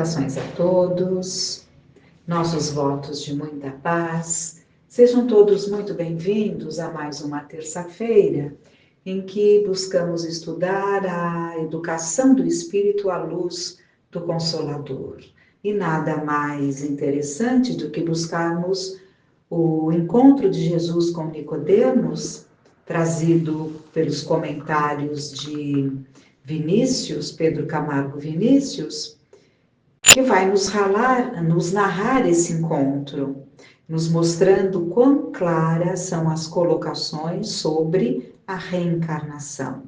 Saudações a todos, nossos votos de muita paz. Sejam todos muito bem-vindos a mais uma terça-feira em que buscamos estudar a educação do Espírito à luz do Consolador. E nada mais interessante do que buscarmos o encontro de Jesus com Nicodemos, trazido pelos comentários de Vinícius, Pedro Camargo Vinícius, que vai nos narrar esse encontro, nos mostrando quão claras são as colocações sobre a reencarnação.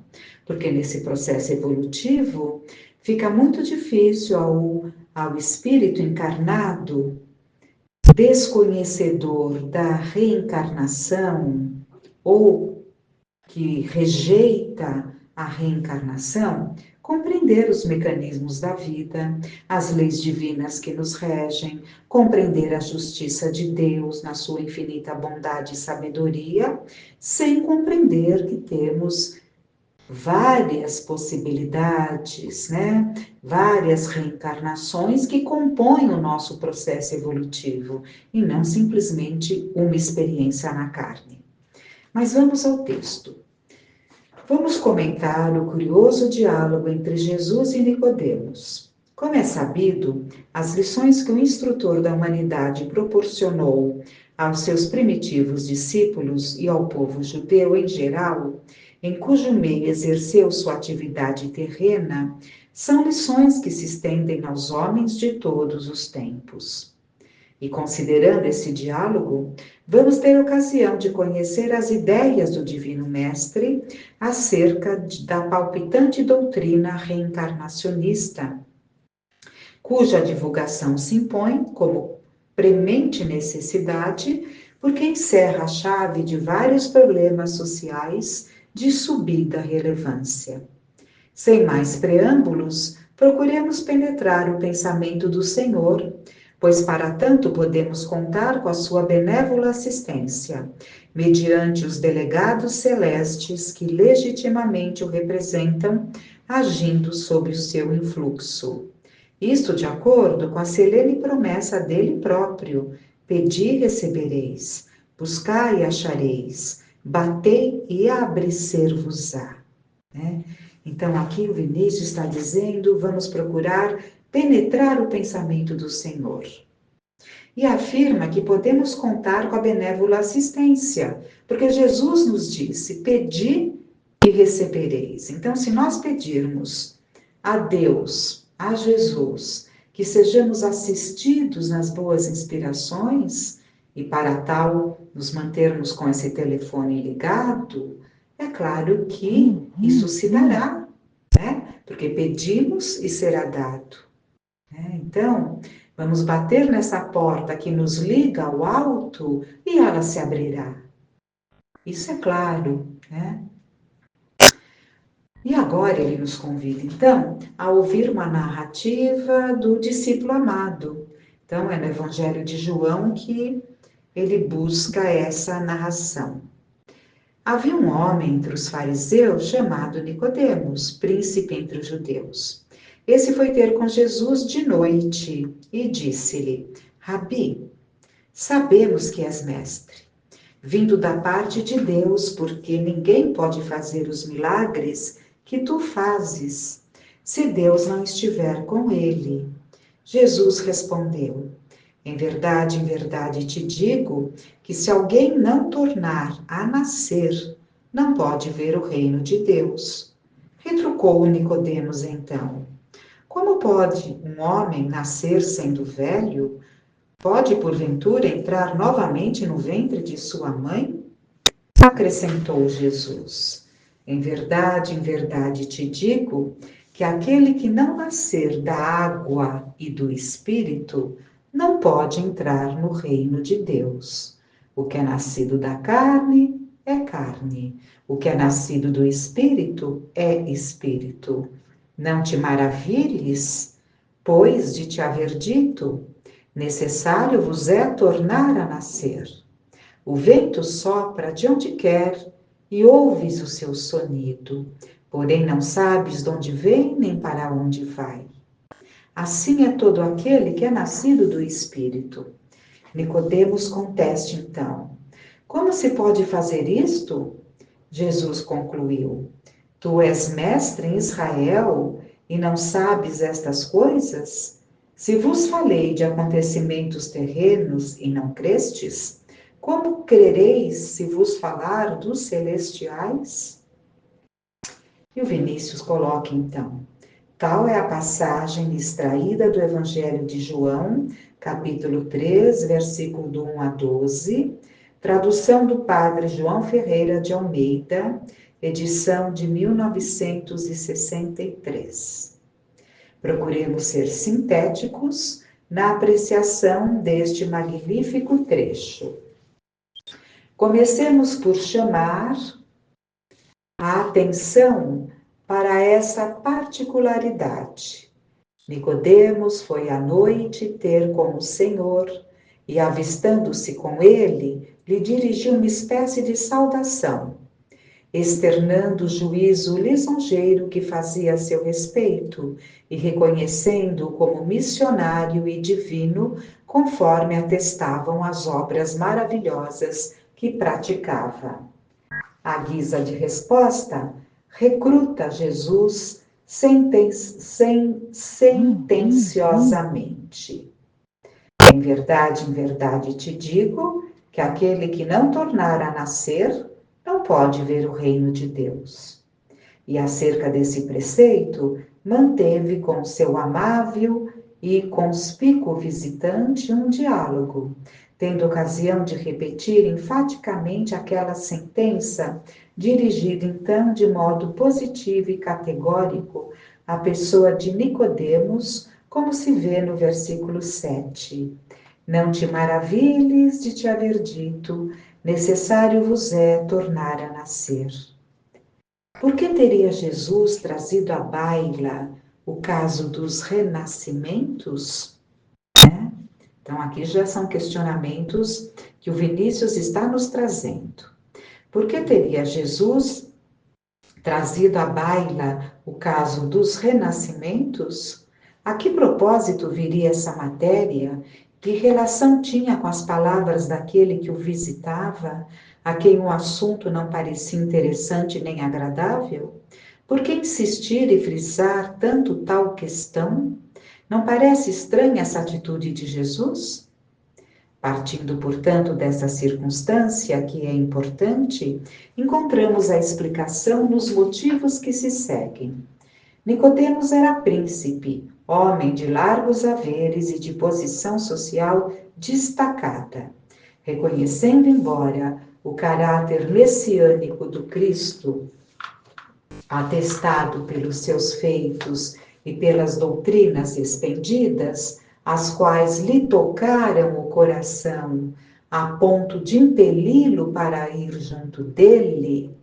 Porque nesse processo evolutivo fica muito difícil ao espírito encarnado, desconhecedor da reencarnação ou que rejeita a reencarnação, compreender os mecanismos da vida, as leis divinas que nos regem, compreender a justiça de Deus na sua infinita bondade e sabedoria, sem compreender que temos várias possibilidades, né? Várias reencarnações que compõem o nosso processo evolutivo e não simplesmente uma experiência na carne. Mas vamos ao texto. Vamos comentar o curioso diálogo entre Jesus e Nicodemos. Como é sabido, as lições que o instrutor da humanidade proporcionou aos seus primitivos discípulos e ao povo judeu em geral, em cujo meio exerceu sua atividade terrena, são lições que se estendem aos homens de todos os tempos. E considerando esse diálogo, vamos ter ocasião de conhecer as ideias do Divino Mestre acerca da palpitante doutrina reencarnacionista, cuja divulgação se impõe como premente necessidade, porque encerra a chave de vários problemas sociais de subida relevância. Sem mais preâmbulos, procuremos penetrar o pensamento do Senhor, pois para tanto podemos contar com a sua benévola assistência, mediante os delegados celestes que legitimamente o representam, agindo sob o seu influxo. Isto de acordo com a solene promessa dele próprio: pedi e recebereis, buscai e achareis, batei e abre-ser-vos-á. Né? Então aqui o Vinícius está dizendo, vamos procurar penetrar o pensamento do Senhor. E afirma que podemos contar com a benévola assistência, porque Jesus nos disse, pedi e recebereis. Então, se nós pedirmos a Deus, a Jesus, que sejamos assistidos nas boas inspirações, e para tal nos mantermos com esse telefone ligado, é claro que isso se dará, né? Porque pedimos e será dado. Então, vamos bater nessa porta que nos liga ao alto e ela se abrirá. Isso é claro, né? E agora ele nos convida, então, a ouvir uma narrativa do discípulo amado. Então, é no Evangelho de João que ele busca essa narração. Havia um homem entre os fariseus chamado Nicodemos, príncipe entre os judeus. Esse foi ter com Jesus de noite e disse-lhe, Rabi, sabemos que és mestre, vindo da parte de Deus, porque ninguém pode fazer os milagres que tu fazes, se Deus não estiver com ele. Jesus respondeu, em verdade te digo que se alguém não tornar a nascer, não pode ver o reino de Deus. Retrucou Nicodemos então. Como pode um homem nascer sendo velho? Pode, porventura, entrar novamente no ventre de sua mãe? Acrescentou Jesus. Em verdade te digo que aquele que não nascer da água e do Espírito não pode entrar no reino de Deus. O que é nascido da carne é carne. O que é nascido do Espírito é Espírito. Não te maravilhes, pois de te haver dito, necessário vos é tornar a nascer. O vento sopra de onde quer e ouves o seu sonido, porém não sabes de onde vem nem para onde vai. Assim é todo aquele que é nascido do Espírito. Nicodemos conteste então: como se pode fazer isto? Jesus concluiu: tu és mestre em Israel e não sabes estas coisas? Se vos falei de acontecimentos terrenos e não crestes, como crereis se vos falar dos celestiais? E o Vinícius coloca então: tal é a passagem extraída do Evangelho de João, capítulo 3, versículo do 1 a 12, tradução do padre João Ferreira de Almeida, edição de 1963. Procuremos ser sintéticos na apreciação deste magnífico trecho. Comecemos por chamar a atenção para essa particularidade. Nicodemos foi à noite ter com o Senhor e, avistando-se com ele, lhe dirigiu uma espécie de saudação, externando o juízo lisonjeiro que fazia a seu respeito e reconhecendo-o como missionário e divino, conforme atestavam as obras maravilhosas que praticava. À guisa de resposta, recruta Jesus sentenciosamente. Em verdade te digo que aquele que não tornar a nascer não pode ver o reino de Deus. E acerca desse preceito, manteve com seu amável e conspícuo visitante um diálogo, tendo ocasião de repetir enfaticamente aquela sentença, dirigida então de modo positivo e categórico à pessoa de Nicodemos, como se vê no versículo 7. Não te maravilhes de te haver dito, necessário vos é tornar a nascer. Por que teria Jesus trazido à baila o caso dos renascimentos? Então, aqui já são questionamentos que o Vinícius está nos trazendo. Por que teria Jesus trazido à baila o caso dos renascimentos? A que propósito viria essa matéria? Que relação tinha com as palavras daquele que o visitava, a quem o assunto não parecia interessante nem agradável? Por que insistir e frisar tanto tal questão? Não parece estranha essa atitude de Jesus? Partindo, portanto, dessa circunstância que é importante, encontramos a explicação nos motivos que se seguem. Nicodemos era príncipe, homem de largos haveres e de posição social destacada. Reconhecendo, embora, o caráter messiânico do Cristo, atestado pelos seus feitos e pelas doutrinas expendidas, as quais lhe tocaram o coração a ponto de impeli-lo para ir junto dele,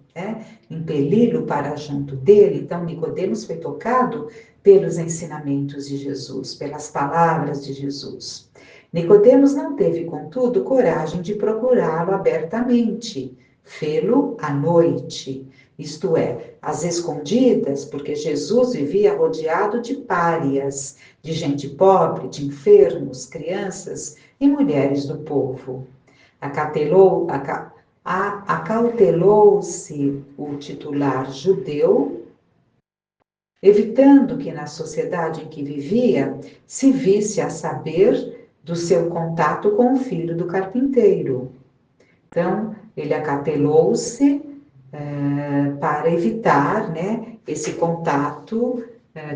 impeli-lo para junto dele. Então, Nicodemos foi tocado pelos ensinamentos de Jesus, pelas palavras de Jesus. Nicodemos não teve, contudo, coragem de procurá-lo abertamente, fê-lo à noite, isto é, às escondidas, porque Jesus vivia rodeado de párias, de gente pobre, de enfermos, crianças e mulheres do povo. Acautelou-se o titular judeu, evitando que na sociedade em que vivia se visse a saber do seu contato com o filho do carpinteiro. Então, ele acautelou-se para evitar, esse contato,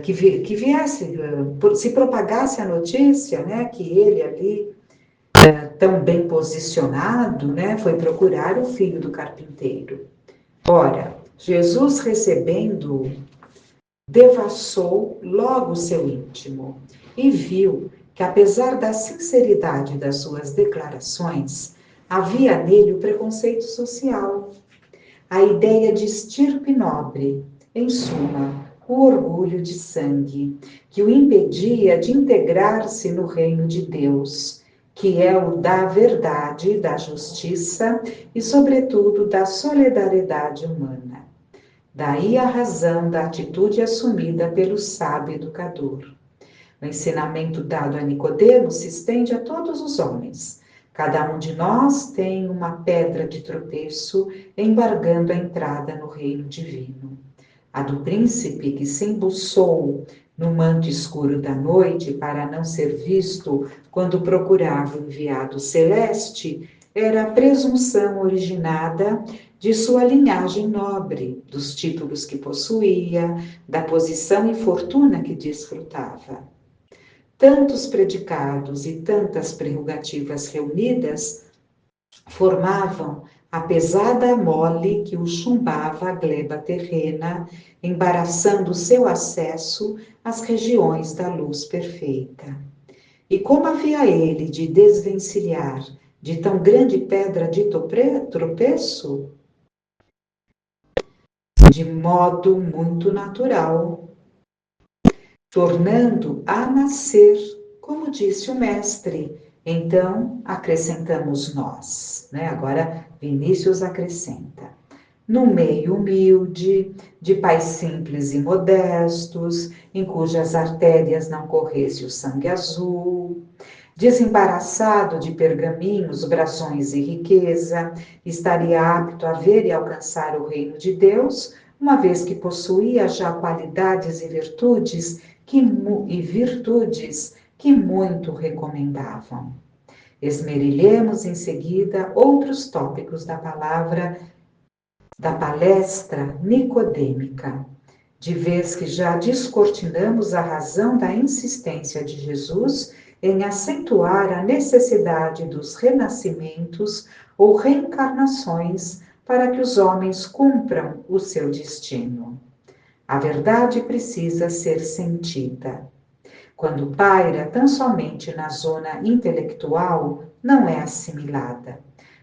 que viesse, se propagasse a notícia, que ele ali, tão bem posicionado, foi procurar o filho do carpinteiro. Ora, Jesus recebendo-o, devassou logo o seu íntimo e viu que, apesar da sinceridade das suas declarações, havia nele o preconceito social, a ideia de estirpe nobre, em suma, o orgulho de sangue, que o impedia de integrar-se no reino de Deus, que é o da verdade, da justiça e, sobretudo, da solidariedade humana. Daí a razão da atitude assumida pelo sábio educador. O ensinamento dado a Nicodemos se estende a todos os homens. Cada um de nós tem uma pedra de tropeço embargando a entrada no reino divino. A do príncipe que se embuçou no manto escuro da noite para não ser visto quando procurava o enviado celeste era a presunção originada de sua linhagem nobre, dos títulos que possuía, da posição e fortuna que desfrutava. Tantos predicados e tantas prerrogativas reunidas formavam a pesada mole que o chumbava a gleba terrena, embaraçando seu acesso às regiões da luz perfeita. E como havia ele de desvencilhar de tão grande pedra de tropeço? De modo muito natural, tornando a nascer, como disse o mestre. Então, acrescentamos nós, né? Agora, Vinícius acrescenta. No meio humilde, de pais simples e modestos, em cujas artérias não corresse o sangue azul, desembaraçado de pergaminhos, brasões e riqueza, estaria apto a ver e alcançar o reino de Deus, uma vez que possuía já qualidades e virtudes que muito recomendavam. Esmerilhemos em seguida outros tópicos da palestra nicodêmica, de vez que já descortinamos a razão da insistência de Jesus em acentuar a necessidade dos renascimentos ou reencarnações para que os homens cumpram o seu destino. A verdade precisa ser sentida. Quando paira tão somente na zona intelectual, não é assimilada.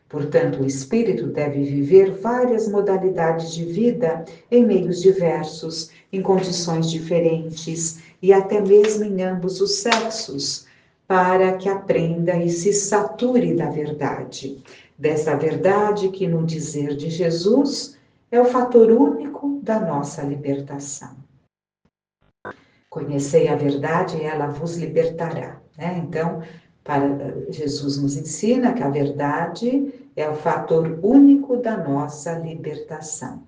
Portanto, o espírito deve viver várias modalidades de vida em meios diversos, em condições diferentes e até mesmo em ambos os sexos, para que aprenda e se sature da verdade. Dessa verdade que, no dizer de Jesus, é o fator único da nossa libertação. Conhecei a verdade e ela vos libertará, né? Então, Jesus nos ensina que a verdade é o fator único da nossa libertação.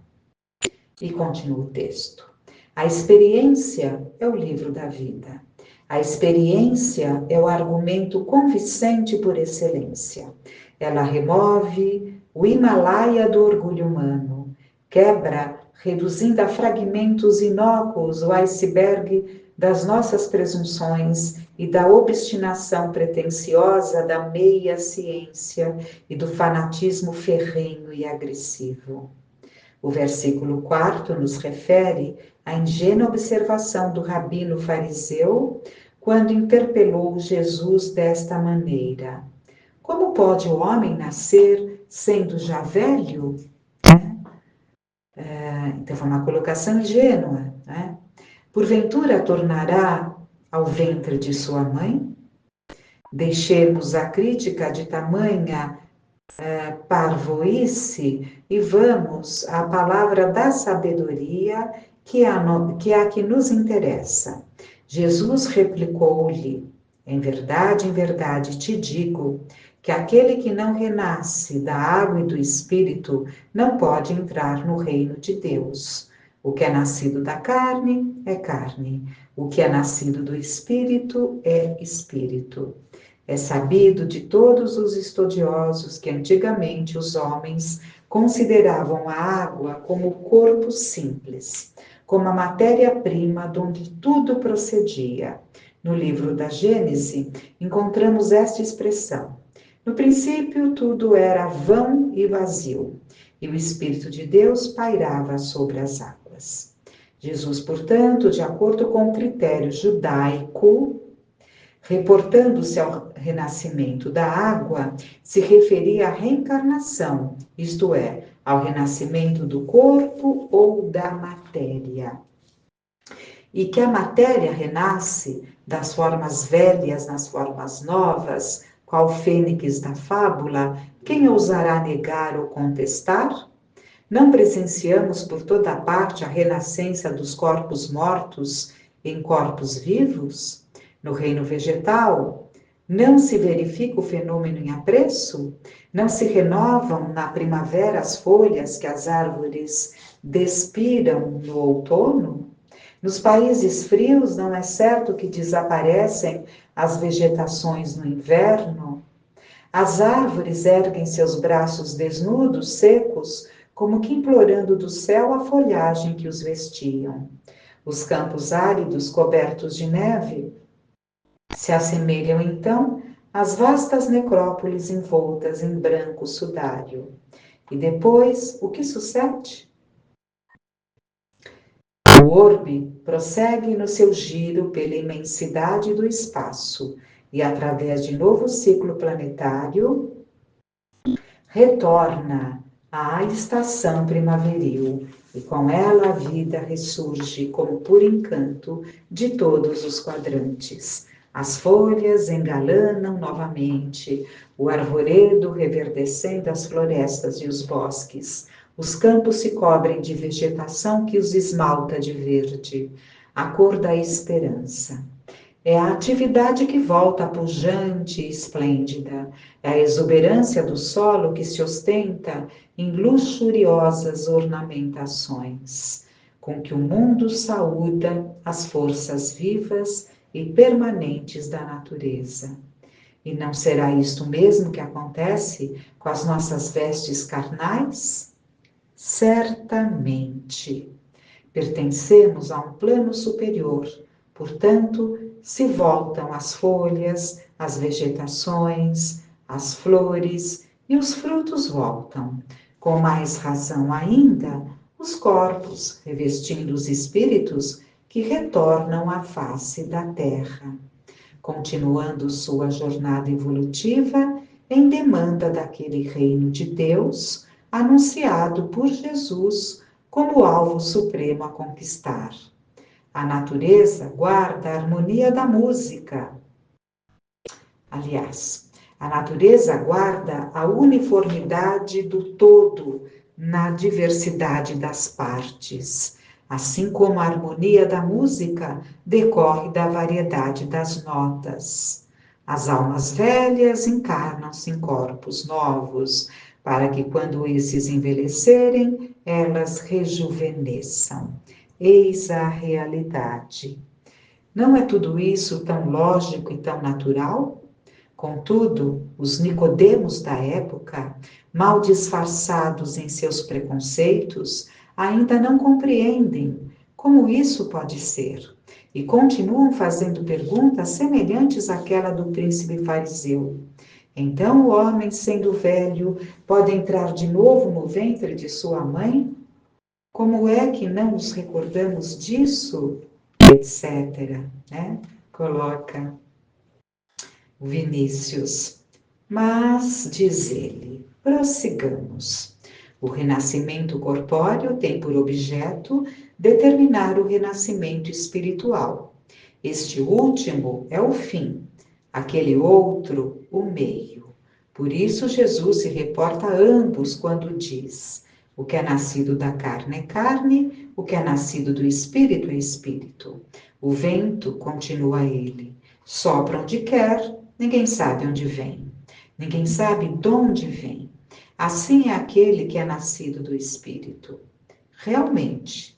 E continua o texto. A experiência é o livro da vida. A experiência é o argumento convincente por excelência. Ela remove o Himalaia do orgulho humano, quebra, reduzindo a fragmentos inócuos o iceberg das nossas presunções e da obstinação pretensiosa da meia ciência e do fanatismo ferrenho e agressivo. O versículo 4 nos refere à ingênua observação do rabino fariseu quando interpelou Jesus desta maneira: como pode o homem nascer sendo já velho? Então, foi uma colocação ingênua, né? Porventura tornará ao ventre de sua mãe? Deixemos a crítica de tamanha parvoíce e vamos à palavra da sabedoria que é a que nos interessa. Jesus replicou-lhe: em verdade te digo que aquele que não renasce da água e do Espírito não pode entrar no reino de Deus. O que é nascido da carne é carne, o que é nascido do Espírito é Espírito. É sabido de todos os estudiosos que antigamente os homens consideravam a água como o corpo simples, como a matéria-prima de onde tudo procedia. No livro da Gênese, encontramos esta expressão: no princípio, tudo era vão e vazio, e o Espírito de Deus pairava sobre as águas. Jesus, portanto, de acordo com o critério judaico, reportando-se ao renascimento da água, se referia à reencarnação, isto é, ao renascimento do corpo ou da matéria. E que a matéria renasce das formas velhas nas formas novas, qual fênix da fábula, quem ousará negar ou contestar? Não presenciamos por toda parte a renascença dos corpos mortos em corpos vivos? No reino vegetal, não se verifica o fenômeno em apreço? Não se renovam na primavera as folhas que as árvores despiram no outono? Nos países frios, não é certo que desaparecem as vegetações no inverno? As árvores erguem seus braços desnudos, secos, como que implorando do céu a folhagem que os vestiam. Os campos áridos, cobertos de neve, se assemelham então às vastas necrópoles envoltas em branco sudário. E depois, o que sucede? O orbe prossegue no seu giro pela imensidade do espaço e, através de novo ciclo planetário, retorna à estação primaveril e com ela a vida ressurge como por encanto de todos os quadrantes. As folhas engalanam novamente, o arvoredo reverdecendo as florestas e os bosques. Os campos se cobrem de vegetação que os esmalta de verde, a cor da esperança. É a atividade que volta pujante e esplêndida. É a exuberância do solo que se ostenta em luxuriosas ornamentações, com que o mundo saúda as forças vivas e permanentes da natureza. E não será isto mesmo que acontece com as nossas vestes carnais? Certamente. Pertencemos a um plano superior, portanto, se voltam as folhas, as vegetações, as flores e os frutos voltam. Com mais razão ainda, os corpos, revestindo os espíritos que retornam à face da terra, continuando sua jornada evolutiva em demanda daquele reino de Deus anunciado por Jesus como alvo supremo a conquistar. A natureza guarda a harmonia da música. Aliás, a natureza guarda a uniformidade do todo na diversidade das partes, assim como a harmonia da música decorre da variedade das notas. As almas velhas encarnam-se em corpos novos, para que quando esses envelhecerem, elas rejuvenesçam. Eis a realidade. Não é tudo isso tão lógico e tão natural? Contudo, os Nicodemos da época, mal disfarçados em seus preconceitos, ainda não compreendem como isso pode ser e continuam fazendo perguntas semelhantes àquela do príncipe fariseu. Então o homem, sendo velho, pode entrar de novo no ventre de sua mãe? Como é que não nos recordamos disso? Etc. Né? Coloca o Vinícius. Mas, diz ele, prossigamos. O renascimento corpóreo tem por objeto determinar o renascimento espiritual. Este último é o fim, aquele outro, o meio. Por isso, Jesus se reporta a ambos quando diz: o que é nascido da carne é carne, o que é nascido do espírito é espírito. O vento, continua ele, sopra onde quer, ninguém sabe onde vem. Ninguém sabe de onde vem. Assim é aquele que é nascido do espírito. Realmente,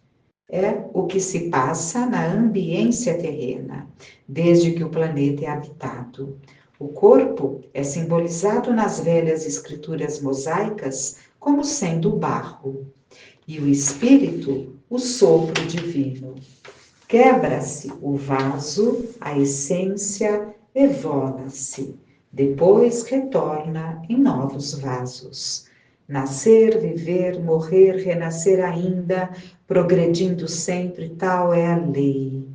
é o que se passa na ambiência terrena, desde que o planeta é habitado. O corpo é simbolizado nas velhas escrituras mosaicas como sendo o barro, e o espírito, o sopro divino. Quebra-se o vaso, a essência evola-se, depois retorna em novos vasos. Nascer, viver, morrer, renascer ainda, progredindo sempre, tal é a lei.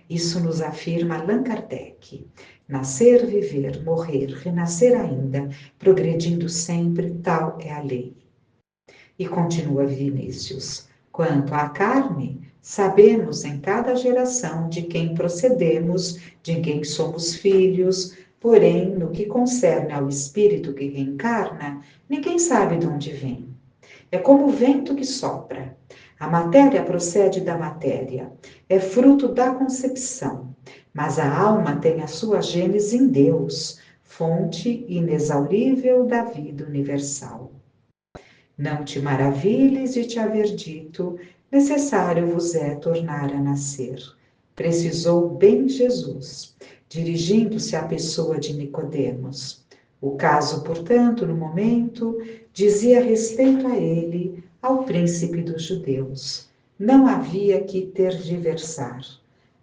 Isso nos afirma Allan Kardec. Nascer, viver, morrer, renascer ainda, progredindo sempre, tal é a lei. E continua Vinícius. Quanto à carne, sabemos em cada geração de quem procedemos, de quem somos filhos, porém, no que concerne ao espírito que reencarna, ninguém sabe de onde vem. É como o vento que sopra. A matéria procede da matéria, é fruto da concepção. mas a alma tem a sua gênese em Deus, fonte inexaurível da vida universal. Não te maravilhes de te haver dito, necessário vos é tornar a nascer. Precisou bem Jesus, dirigindo-se à pessoa de Nicodemos. O caso, portanto, no momento, dizia respeito a ele, ao príncipe dos judeus. Não havia que tergiversar,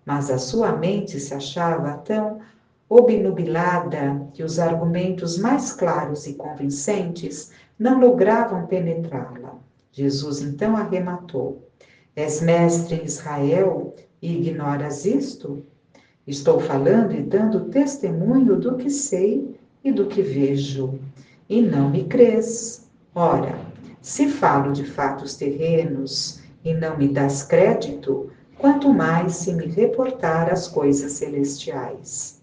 mas a sua mente se achava tão obnubilada que os argumentos mais claros e convincentes não logravam penetrá-la. Jesus então arrematou: És mestre em Israel e ignoras isto? Estou falando e dando testemunho do que sei e do que vejo, e não me crês. Ora, se falo de fatos terrenos e não me dás crédito, quanto mais se me reportar as coisas celestiais.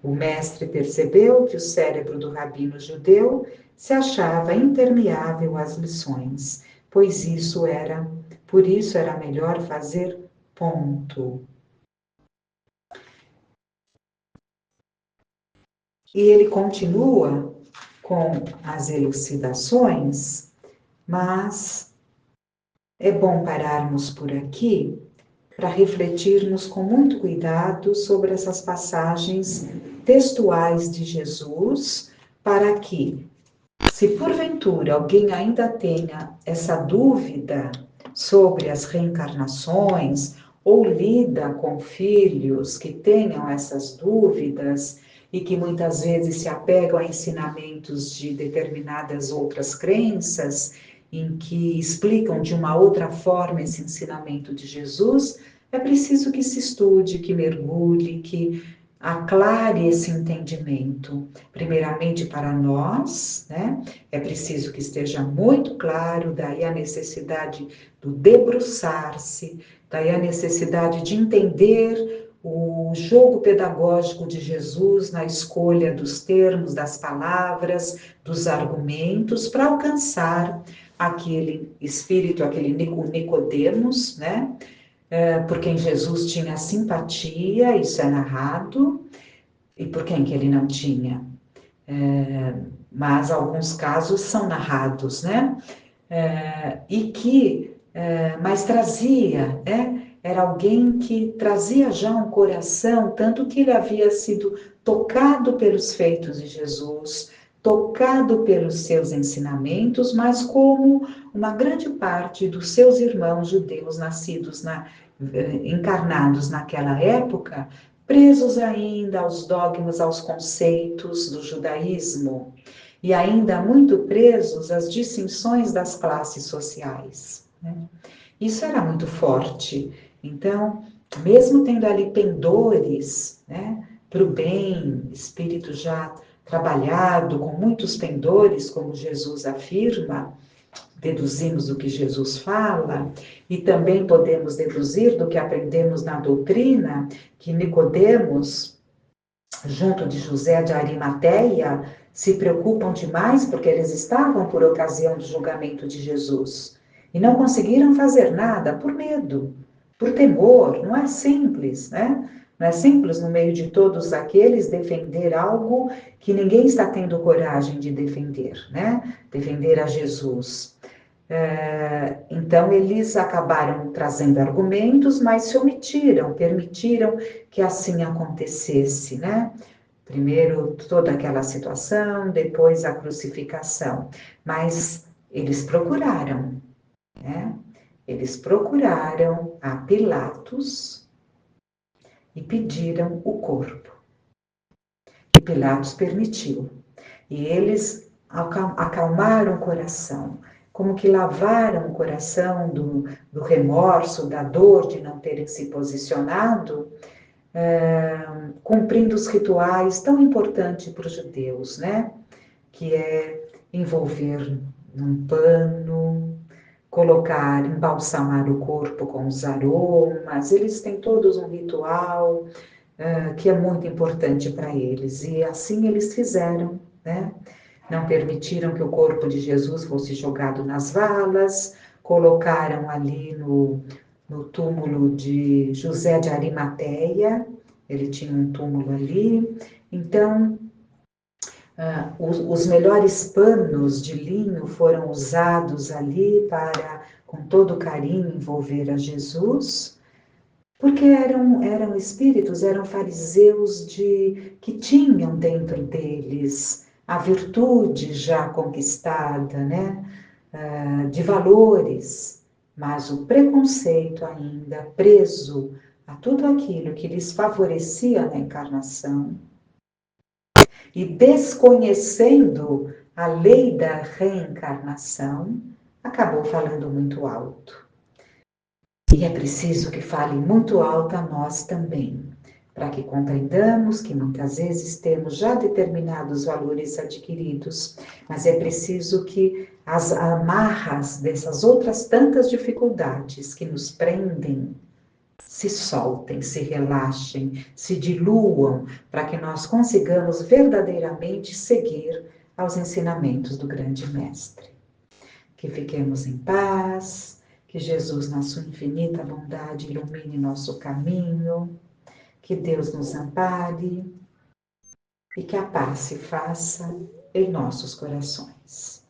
O mestre percebeu que o cérebro do rabino judeu se achava impermeável às lições, por isso era melhor fazer ponto. E ele continua com as elucidações, mas é bom pararmos por aqui para refletirmos com muito cuidado sobre essas passagens textuais de Jesus, para que, se porventura alguém ainda tenha essa dúvida sobre as reencarnações, ou lida com filhos que tenham essas dúvidas e que muitas vezes se apegam a ensinamentos de determinadas outras crenças, em que explicam de uma outra forma esse ensinamento de Jesus, é preciso que se estude, que mergulhe, que aclare esse entendimento. Primeiramente para nós, né? É preciso que esteja muito claro, daí a necessidade do debruçar-se, daí a necessidade de entender o jogo pedagógico de Jesus na escolha dos termos, das palavras, dos argumentos, para alcançar aquele espírito, aquele Nicodemos, né? Por quem Jesus tinha simpatia, isso é narrado, e por quem que ele não tinha. Mas alguns casos são narrados, né? Mas trazia, né? Era alguém que trazia já um coração, tanto que ele havia sido tocado pelos feitos de Jesus, tocado pelos seus ensinamentos, mas como uma grande parte dos seus irmãos judeus encarnados naquela época, presos ainda aos dogmas, aos conceitos do judaísmo, e ainda muito presos às distinções das classes sociais, né? Isso era muito forte. Então, mesmo tendo ali pendores, né, para o bem, espírito já trabalhado, com muitos pendores, como Jesus afirma, deduzimos do que Jesus fala, e também podemos deduzir do que aprendemos na doutrina, que Nicodemos, junto de José de Arimateia, se preocupam demais porque eles estavam por ocasião do julgamento de Jesus e não conseguiram fazer nada por medo, por temor. Não é simples, né? Não é simples, no meio de todos aqueles, defender algo que ninguém está tendo coragem de defender, né? Defender a Jesus. Então, eles acabaram trazendo argumentos, mas se omitiram, permitiram que assim acontecesse, né? Primeiro toda aquela situação, depois a crucificação. Mas eles procuraram, né? Eles procuraram a Pilatos e pediram o corpo. E Pilatos permitiu. E eles acalmaram o coração, como que lavaram o coração do remorso, da dor de não terem se posicionado, cumprindo os rituais tão importantes para os judeus, né? Que é envolver num pano, colocar, embalsamar o corpo com os aromas. Eles têm todos um ritual que é muito importante para eles. E assim eles fizeram, né? Não permitiram que o corpo de Jesus fosse jogado nas valas, colocaram ali no túmulo de José de Arimateia, ele tinha um túmulo ali. Então, os melhores panos de linho foram usados ali para, com todo carinho, envolver a Jesus, porque eram espíritos, eram fariseus que tinham dentro deles a virtude já conquistada, né? De valores, mas o preconceito ainda preso a tudo aquilo que lhes favorecia na encarnação, e desconhecendo a lei da reencarnação, acabou falando muito alto. E é preciso que fale muito alto a nós também, para que compreendamos que muitas vezes temos já determinados valores adquiridos, mas é preciso que as amarras dessas outras tantas dificuldades que nos prendem se soltem, se relaxem, se diluam, para que nós consigamos verdadeiramente seguir aos ensinamentos do grande Mestre. Que fiquemos em paz, que Jesus, na sua infinita bondade, ilumine nosso caminho, que Deus nos ampare e que a paz se faça em nossos corações.